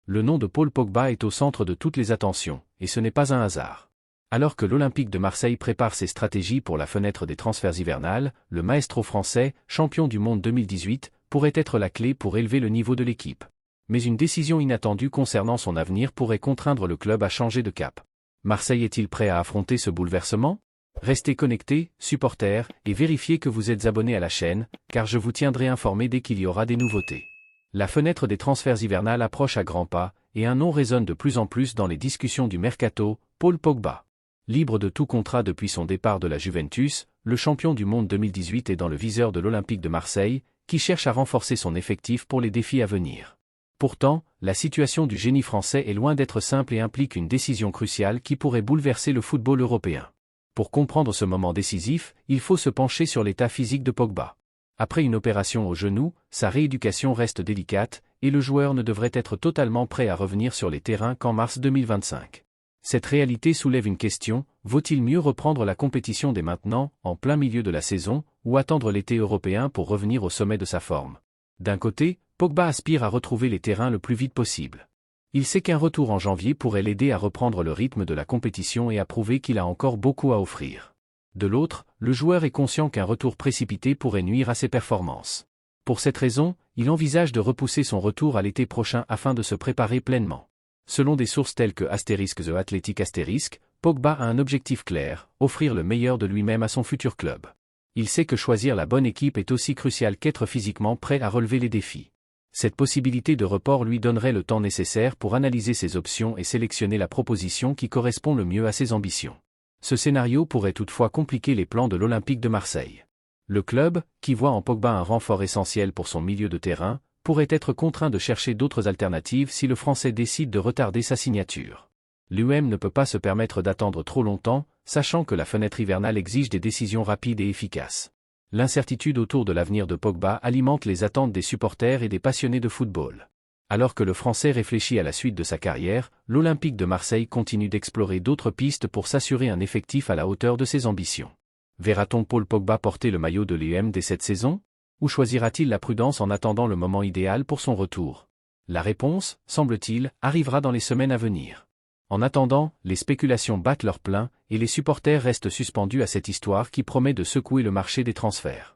Le nom de Paul Pogba est au centre de toutes les attentions, et ce n'est pas un hasard. Alors que l'Olympique de Marseille prépare ses stratégies pour la fenêtre des transferts hivernales, le maestro français, champion du monde 2018, pourrait être la clé pour élever le niveau de l'équipe. Mais une décision inattendue concernant son avenir pourrait contraindre le club à changer de cap. Marseille est-il prêt à affronter ce bouleversement? Restez connectés, supporters, et vérifiez que vous êtes abonnés à la chaîne, car je vous tiendrai informé dès qu'il y aura des nouveautés. La fenêtre des transferts hivernales approche à grands pas, et un nom résonne de plus en plus dans les discussions du mercato, Paul Pogba. Libre de tout contrat depuis son départ de la Juventus, le champion du monde 2018 est dans le viseur de l'Olympique de Marseille, qui cherche à renforcer son effectif pour les défis à venir. Pourtant, la situation du génie français est loin d'être simple et implique une décision cruciale qui pourrait bouleverser le football européen. Pour comprendre ce moment décisif, il faut se pencher sur l'état physique de Pogba. Après une opération au genou, sa rééducation reste délicate, et le joueur ne devrait être totalement prêt à revenir sur les terrains qu'en mars 2025. Cette réalité soulève une question, vaut-il mieux reprendre la compétition dès maintenant, en plein milieu de la saison, ou attendre l'été européen pour revenir au sommet de sa forme? D'un côté, Pogba aspire à retrouver les terrains le plus vite possible. Il sait qu'un retour en janvier pourrait l'aider à reprendre le rythme de la compétition et à prouver qu'il a encore beaucoup à offrir. De l'autre, le joueur est conscient qu'un retour précipité pourrait nuire à ses performances. Pour cette raison, il envisage de repousser son retour à l'été prochain afin de se préparer pleinement. Selon des sources telles que *The Athletic*, Pogba a un objectif clair, offrir le meilleur de lui-même à son futur club. Il sait que choisir la bonne équipe est aussi crucial qu'être physiquement prêt à relever les défis. Cette possibilité de report lui donnerait le temps nécessaire pour analyser ses options et sélectionner la proposition qui correspond le mieux à ses ambitions. Ce scénario pourrait toutefois compliquer les plans de l'Olympique de Marseille. Le club, qui voit en Pogba un renfort essentiel pour son milieu de terrain, pourrait être contraint de chercher d'autres alternatives si le Français décide de retarder sa signature. L'UM ne peut pas se permettre d'attendre trop longtemps, sachant que la fenêtre hivernale exige des décisions rapides et efficaces. L'incertitude autour de l'avenir de Pogba alimente les attentes des supporters et des passionnés de football. Alors que le Français réfléchit à la suite de sa carrière, l'Olympique de Marseille continue d'explorer d'autres pistes pour s'assurer un effectif à la hauteur de ses ambitions. Verra-t-on Paul Pogba porter le maillot de l'UM dès cette saison? Ou choisira-t-il la prudence en attendant le moment idéal pour son retour? La réponse, semble-t-il, arrivera dans les semaines à venir. En attendant, les spéculations battent leur plein, et les supporters restent suspendus à cette histoire qui promet de secouer le marché des transferts.